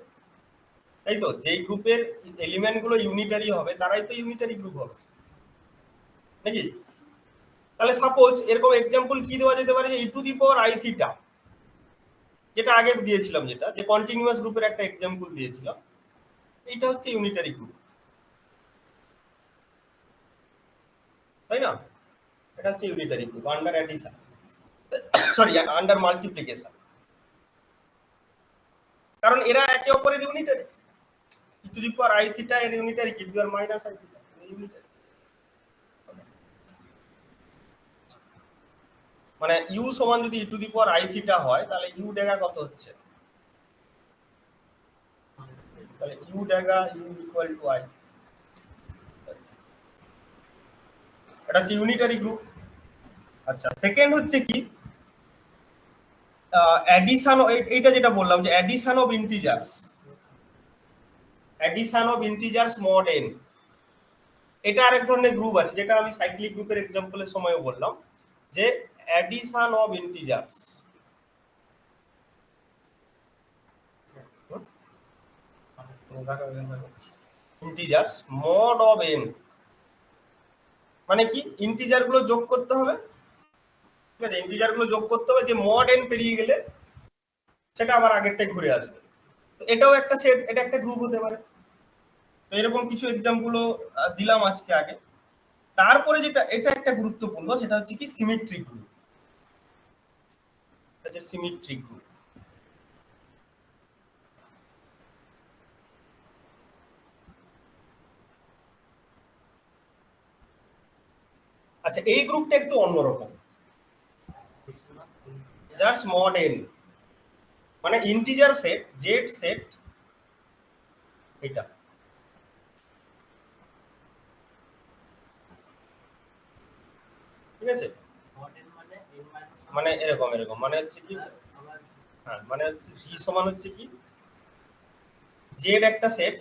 তাই তো? যে গ্রুপের এলিমেন্ট গুলো ইউনিটারি হবে তারাই তো ইউনিটারি গ্রুপ হবে, নাকি? তাহলে সাপোজ এরকম এক্সাম্পল কি দেওয়া যেতে পারে, যে e two the power i theta, যেটা আগে দিয়েছিলাম, যেটা যে কন্টিনিউয়াস গ্রুপের একটা এক্সাম্পল দিয়েছিলাম, এটা হচ্ছে ইউনিটারি গ্রুপ, তাই না? এটা হচ্ছে unitary group under addition, sorry under multiplication, কারণ এরা একে অপরের unitary. e two the power i theta এর ইউনিটারি কি? e two the power minus i theta unitary. মানে u সমান যদি e two the power i theta হয়, তাহলে u ডেগা কত হচ্ছে? তাহলে u ডেগা u equal to i, এটা হচ্ছে ইউনিটারি গ্রুপ। আচ্ছা, সেকেন্ড হচ্ছে কি? অ্যাডিশন, এইটা যেটা বললাম যে addition of integers, addition of integers mod n, এটা আরেক ধরনের গ্রুপ আছে, যেটা আমি সাইক্লিক গ্রুপের এক্সাম্পলের সময়ও বললাম, যে addition of integers, integers mod of n, মানে কি? ইন্টিজার গুলো যোগ করতে হবে, ঠিক আছে? ইন্টিজার গুলো যোগ করতে হবে, যে মড n পেরিয়ে গেলে সেটা আবার আগেরটাই ঘুরে আসবে। তো এটাও একটা সেট, এটা একটা গ্রুপ হতে পারে। তো এরকম কিছু এক্সাম্পল দিলাম আজকে আগে। তারপরে যেটা, এটা একটা গুরুত্বপূর্ণ, সেটা হচ্ছে কি? Symmetric group. এটা সিমেট্রিক গ্রুপ। আচ্ছা, এই গ্রুপটা একটু অন্যরকম, জাস্ট মড n, মানে ইন্টিজার সেট, জেড সেট, এটা, ঠিক আছে? মানে এরকম এরকম মানে হচ্ছে কি, হ্যাঁ, মানে হচ্ছে জি সমান হচ্ছে কি? জেড একটা সেট,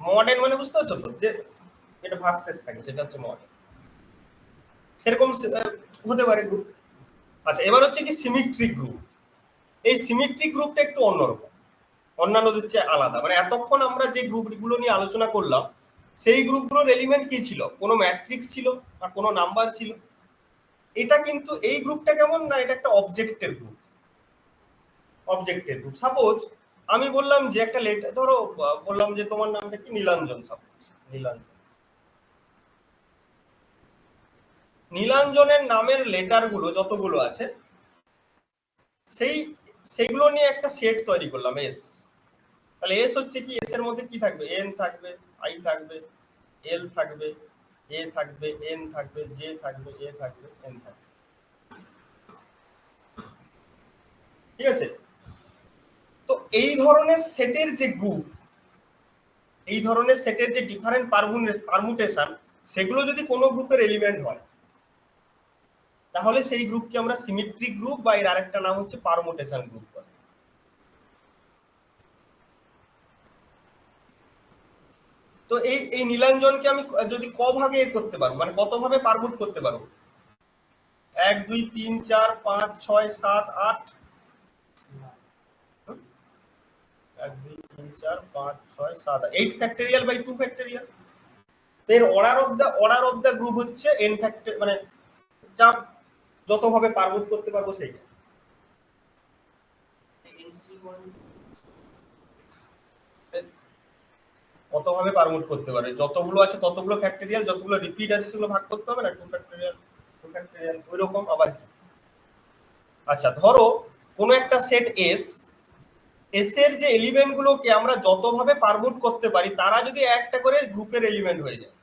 মড n মানে বুঝতে পারছো তো, যে এটা ভাগশেষ থাকে, সেটা হচ্ছে মড n। সেরকম হতে পারে গ্রুপ। আচ্ছা, এবার হচ্ছে কি সিমেট্রিক গ্রুপ। এই সিমেট্রিক গ্রুপটা একটু অন্যরকম, অন্যান্যদের চেয়ে আলাদা। মানে এতক্ষণ আমরা যে গ্রুপগুলো নিয়ে আলোচনা করলাম সেই গ্রুপগুলোর এলিমেন্ট কি ছিল, কোনো ম্যাট্রিক্স ছিল বা কোনো নাম্বার ছিল। এটা কিন্তু এই গ্রুপটা কেমন না, এটা একটা অবজেক্টের গ্রুপ। অবজেক্টের গ্রুপ। সাপোজ আমি বললাম যে একটা লেটার, ধরো বললাম যে তোমার নামটা কি নীলাঞ্জন, সাপোজ নীলাঞ্জন। নীলাঞ্জনের নামের লেটারগুলো যতগুলো আছে সেইগুলো নিয়ে একটা সেট তৈরি করলাম এস। তাহলে এস হচ্ছে কি, এস এর মধ্যে কি থাকবে, এন থাকবে, আই থাকবে, এল থাকবে, এ থাকবে, এন থাকবে, জে থাকবে, এ থাকবে, এন থাকবে। ঠিক আছে? তো এই ধরনের সেটের যে গ্রুপ, এই ধরনের সেটের যে ডিফারেন্ট পারমুটেশন, সেগুলো যদি কোনো গ্রুপের এলিমেন্ট হয় তাহলে সেই গ্রুপকে আমরা সিমেট্রিক গ্রুপ বা এর আরেকটা নাম হচ্ছে পারমুটেশন গ্রুপ বলে। তো এই নীলাঞ্জনকে আমি যদি ক ভাগে করতে পারবো, মানে কত ভাবে পারমুট করতে পারবো, 1 2 3 4 5 6 7 8, 1 2 3 4 5 6 7 8 ফ্যাক্টরিয়াল বাই 2 ফ্যাক্টরিয়াল। এর অর্ডার অফ দা গ্রুপ হচ্ছে n ফ্যাক্টর, মানে যা যত ভাবে পারমুট করতে পারবো সেইটা। কত ভাবে পারমুট করতে পারে, যতগুলো আছে ততগুলো ফ্যাক্টরিয়াল, যতগুলো রিপিট আছে সেগুলো ভাগ করতে হবে না, 2 ফ্যাক্টরিয়াল 2 ফ্যাক্টরিয়াল ওইরকম আবার কি। আচ্ছা, ধরো কোনো একটা সেট এস, এস এর যে এলিমেন্ট গুলোকে আমরা যতভাবে পারমুট করতে পারি তারা যদি একটা করে গ্রুপের এলিমেন্ট হয়ে যায়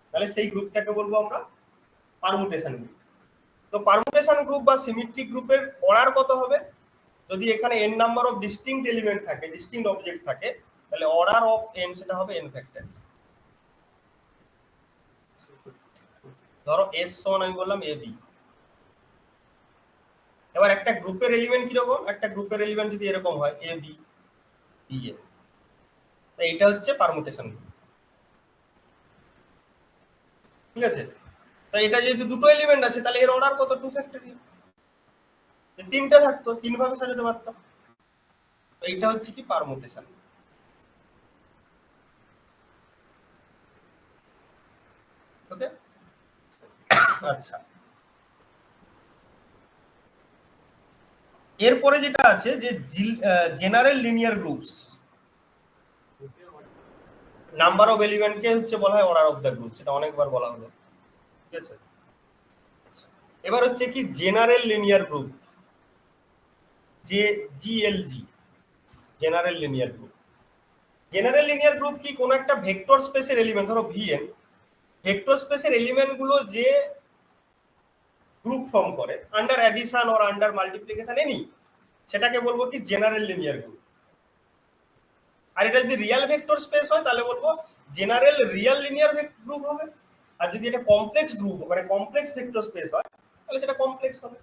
তাহলে সেই গ্রুপটাকে বলবো আমরা পারমুটেশন গ্রুপ। তো পারমুটেশন গ্রুপ বা সিমেট্রিক গ্রুপের অর্ডার কত হবে, যদি এখানে n number of distinct element থাকে, ডিস্টিংক্ট অবজেক্ট থাকে, তাহলে অর্ডার অফ n সেটা হবে n ফ্যাক্টর। ধরো s সমান আমি বললাম ab। এবার একটা গ্রুপের এলিমেন্ট কিরকম, একটা গ্রুপের এলিমেন্ট যদি এরকম হয় ab ba, এইটা হচ্ছে পারমুটেশন গ্রুপ। ঠিক আছে? তো এটা যেহেতু দুটো এলিমেন্ট আছে তাহলে এর অর্ডার কত, 2 ফ্যাক্টরিয়াল। তিনটা থাকতো, তিন ভাবে সাজাতে পারতাম। তো এইটা হচ্ছে কি পারমুটেশন। ওকে, আচ্ছা। এরপরে যেটা আছে যে general linear groups, number of এলিমেন্টকে হচ্ছে বলা হয় অর্ডার অফ দ্য গ্রুপ, সেটা অনেকবার বলা হলো। ঠিক আছে? এবার হচ্ছে কি জেনারেল লিনিয়ার গ্রুপ, যে GLG, general linear group. General linear group কি, কোন একটা ভেক্টর স্পেসের এলিমেন্ট, ধরো ভিএন, ভেক্টর স্পেসের এলিমেন্ট গুলো যে গ্রুপ ফর্ম করে under addition or under multiplication any, সেটাকে বলবো কি জেনারেল লিনিয়ার গ্রুপ। আর এটা যদি রিয়েল ভেক্টর স্পেস হয় তাহলে বলবো জেনারেল রিয়েল লিনিয়ার গ্রুপ হবে। আর যদি এটা কমপ্লেক্স গ্রুপ মানে কমপ্লেক্স ভেক্টর স্পেস হয় তাহলে সেটা কমপ্লেক্স হবে।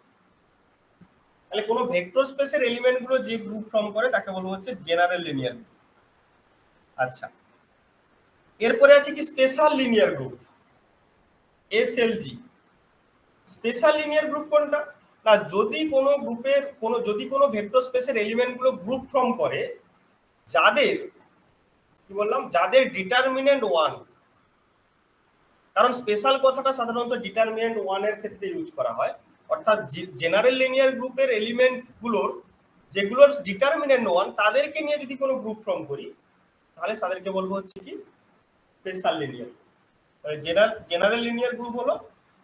তাহলে কোনো ভেক্টর স্পেসের এলিমেন্ট গুলো যে গ্রুপ ফর্ম করে তাকে বলবো হচ্ছে জেনারেল লিনিয়ার গ্রুপ। আচ্ছা, এরপরে আছে কি special linear group, SLG. Special linear group কোনটা না, যদি কোনো গ্রুপের যদি কোনো ভেক্টর স্পেসের এলিমেন্ট গুলো গ্রুপ ফর্ম করে যাদের, কি বললাম, যাদের ডিটারমিনেন্ট 1, কারণ স্পেশাল কথাটা সাধারণত ডিটারমিনেন্ট 1 এর ক্ষেত্রে ইউজ করা হয়। অর্থাৎ জেনারেল লিনিয়ার গ্রুপের এলিমেন্ট গুলোর যেগুলোর ডিটারমিনেন্ট 1 তাদেরকে নিয়ে যদি কোনো গ্রুপ ফর্ম করি তাহলে তাদেরকে বলবো হচ্ছে কি special linear. General linear group হলো,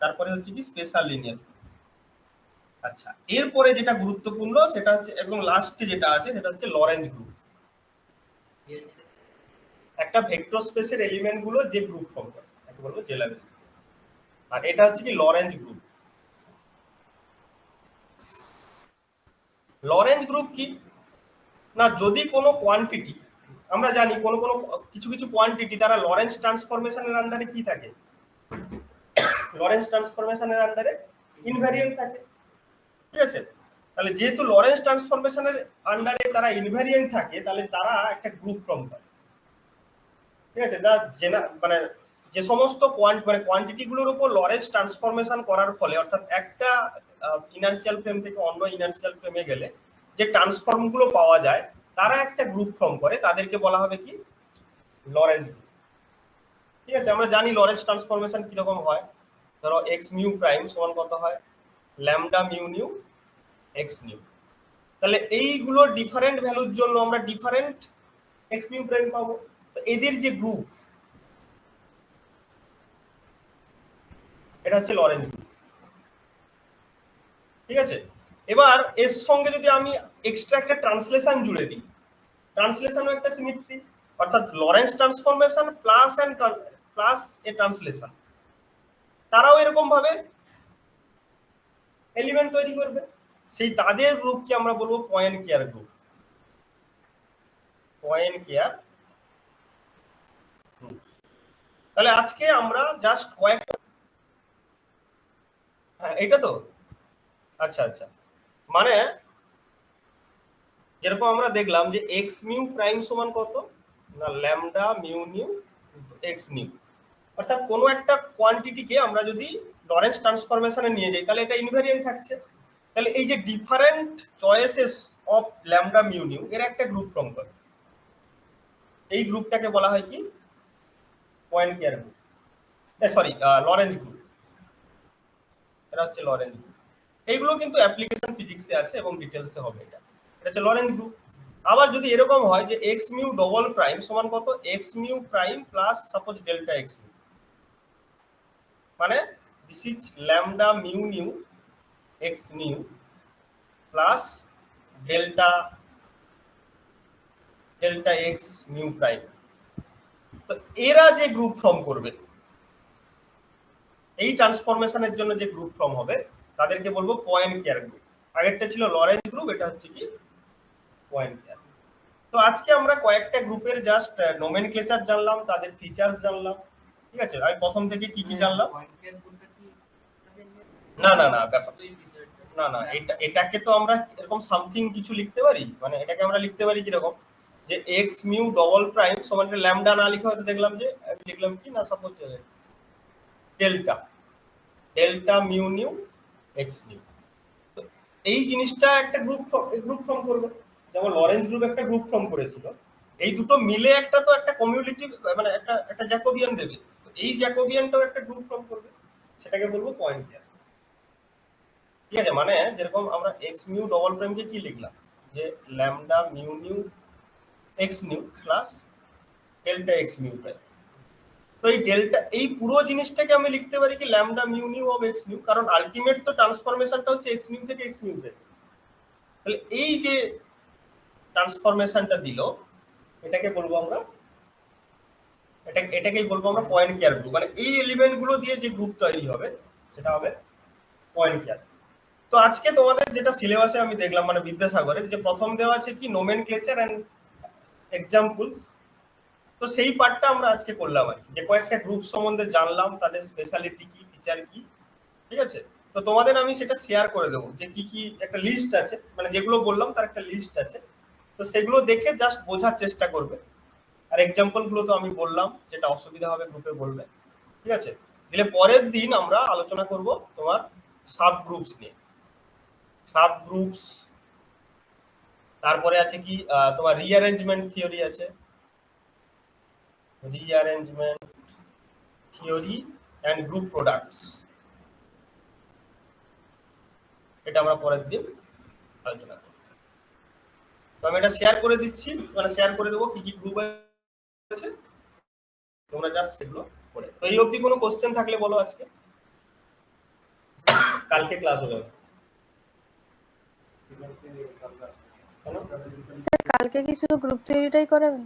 তারপরে হচ্ছে কি স্পেশাল লিনিয়ার। আচ্ছা, এরপরে যেটা গুরুত্বপূর্ণ সেটা হচ্ছে একদম লাস্টে যেটা আছে সেটা হচ্ছে লরেঞ্জ গ্রুপ। একটা ভেক্টর স্পেসের এলিমেন্ট গুলো যে গ্রুপ ফর্ম করে তাকে বলবো জেনারেল। আর এটা হচ্ছে কি লরেঞ্জ গ্রুপ। লরেঞ্জ গ্রুপ কি না, যদি কোনো কোয়ান্টিটি, আমরা জানি কোনো কোনো কিছু কিছু কোয়ান্টিটি তারা লরেঞ্জ ট্রান্সফরমেশনের আন্ডারে কি থাকে, লরেঞ্জ ট্রান্সফরমেশনের আন্ডারে ইনভ্যারিয়েন্ট থাকে। ঠিক আছে? তাহলে যেহেতু লরেঞ্জ ট্রান্সফরমেশনের আন্ডারে তারা ইনভ্যারিয়েন্ট থাকে তাহলে তারা একটা গ্রুপ ফর্ম করে। ঠিক আছে? মানে যে সমস্ত কোয়ান্টিটি গুলোর উপর লরেন্স ট্রান্সফরমেশন করার ফলে, অর্থাৎ একটা ইনার্শিয়াল ফ্রেম থেকে অন্য ইনার্শিয়াল ফ্রেমে গেলে যে ট্রান্সফর্ম গুলো পাওয়া যায়, তারা একটা গ্রুপ ফর্ম করে, তাদেরকে বলা হবে কি লরেন্জ গ্রুপ। ঠিক আছে, আমরা জানি লরেন্স ট্রান্সফরমেশন কিরকম হয়। ধরো এক্স মিউ প্রাইম সমান কত হয়, lambda mu nu x new. তাহলে এইগুলো ডিফারেন্ট ভ্যালুর জন্য আমরা ডিফারেন্ট এক্স মিউ প্রাইম পাবো। তো এদের যে গ্রুপ, এটা হচ্ছে লরেন্জ গ্রুপ। ঠিক আছে, এবার এর সঙ্গে যদি আমি এক্সট্রা একটা ট্রান্সলেশন জুড়ে দিই, ট্রান্সলেশনও একটা সিমেট্রি, অর্থাৎ লরেন্স ট্রান্সফরমেশন প্লাস এ ট্রান্সলেশন, তারাও এরকম ভাবে এলিমেন্ট তৈরি করবে। সেই তাদের গ্রুপকে আমরা বলবো point care group. Point care group. তাহলে আজকে আমরা জাস্ট কয়েকটা, হ্যাঁ এটা তো আচ্ছা আচ্ছা, মানে যেরকম আমরা দেখলাম যে এক্স মিউ প্রাইম সমান কত না lambda mu nu x new, অর্থাৎ কোনো একটা কোয়ান্টিটিকে আমরা যদি লরেন্স ট্রান্সফরমেশনে নিয়ে যাই তাহলে এটা ইনভেরিয়েন্ট থাকছে। তাহলে এই যে different choices of lambda mu new এর একটা গ্রুপ ফর্ম করে, এই গ্রুপটাকে বলা হয় কি Poincare group, sorry Lorentz group. এটা হচ্ছে লরেন্জ গ্রুপ। এইগুলো কিন্তু অ্যাপ্লিকেশন ফিজিক্সে আছে এবং ডিটেলসে হবে। এটা হচ্ছে লরেন্জ গ্রুপ। আবার যদি এরকম হয় যে এক্স মিউ ডবল প্রাইম সমান কত x mu prime plus suppose delta x mu, মানে this is lambda mu nu x nu plus delta delta x mu prime. তো এরা যে গ্রুপ ফর্ম করবে, এই ট্রান্সফরমেশনের জন্য যে গ্রুপ ফর্ম হবে, তাদেরকে বলবো পয়েন্ট কেয়ার গ্রুপ। আগেরটা ছিল লরেন্জ গ্রুপ, এটা হচ্ছে কি পয়েন্ট কেয়ার। তো আজকে আমরা কয়েকটা গ্রুপের জাস্ট নোমেনক্লেচার জানলাম, তাদের ফিচার্স জানলাম। ঠিক আছে, আমি প্রথম থেকে কি কি জানলাম, না না না ব্যাপার না না, এটাকে তো আমরা এরকম সামথিং কিছু লিখতে পারি, মানে এটাকে আমরা লিখতে পারি কিরকম যে এক্স মিউ ডবল প্রাইম সমান ল্যামডা না লিখে হয়তো দেখলাম যে লিখলাম কি না suppose delta delta mu nu x new. তো এই জিনিসটা একটা গ্রুপ ফর্ম করবে, যেমন লরেন্জ গ্রুপ একটা গ্রুপ ফর্ম করেছিল। এই দুটো মিলে একটা তো একটা কমিউনিটি, মানে একটা জ্যাকোবিয়ান দেবে। এই জ্যাকোবিয়ানটাও একটা গ্রুপ ফর্ম করবে, সেটাকে বলবো পয়েন্ট কেয়ার। ঠিক আছে, মানে যেরকম আমরা এক্স মিউ ডবল প্রাইমকে কি লিখলাম যে lambda mu nu x nu plus delta x mu prime. তো এই ডেল্টা, এই পুরো জিনিসটাকে আমি লিখতে পারি কি lambda mu new of x new, কারণ আলটিমেট তো ট্রান্সফরমেশনটা হচ্ছে এক্স নিউ থেকে এক্স নিউ প্রাইম। তাহলে এই যে ট্রান্সফরমেশনটা দিল, এটাকে বলবো আমরা এটাকেই বলবো আমরা পয়েন্ট কেয়ার গ্রুপ। মানে এই এলিমেন্ট গুলো দিয়ে যে গ্রুপ তৈরি হবে সেটা হবে পয়েন্ট কেয়ার। তো আজকে তোমাদের যেটা সিলেবাসে আমি দেখলাম, মানে বিদ্যাসাগরের যে প্রথম দেওয়া আছে কি নোমেনক্লেচার এন্ড এক্সাম্পলস, তো সেই পার্টটা আমরা আজকে করলাম আর কি, যে কয়েকটা গ্রুপ সম্বন্ধে জানলাম, তাদের স্পেশালিটি কি, ফিচার কি। ঠিক আছে, তো তোমাদের আমি সেটা শেয়ার করে দেবো যে কি কি একটা লিস্ট আছে, মানে যেগুলো বললাম তার একটা লিস্ট আছে। তো সেগুলো দেখে জাস্ট বোঝার চেষ্টা করবে, আর এক্সাম্পল গুলো তো আমি বললাম, যেটা অসুবিধা হবে গ্রুপে বলবে। ঠিক আছে, দিলে পরের দিন আমরা আলোচনা করব তোমার সাব গ্রুপস নিয়ে। সাব গ্রুপস, তারপরে আছে কি তোমার রিঅ্যারেঞ্জমেন্ট থিওরি আছে, rearrangement theory and group products, এটা আমরা পরের দিন আলোচনা করব। তো আমি এটা শেয়ার করে দিচ্ছি, মানে শেয়ার করে দেবো কি কি গ্রুপ আছে, তোমরা জাস্ট সেগুলো পড়ে। তো এই অবধি কোনো কোশ্চেন থাকলে বলো আজকে, কালকে ক্লাস হবে। স্যার কালকে কি শুধু গ্রুপ থিওরিটাই করাবেন?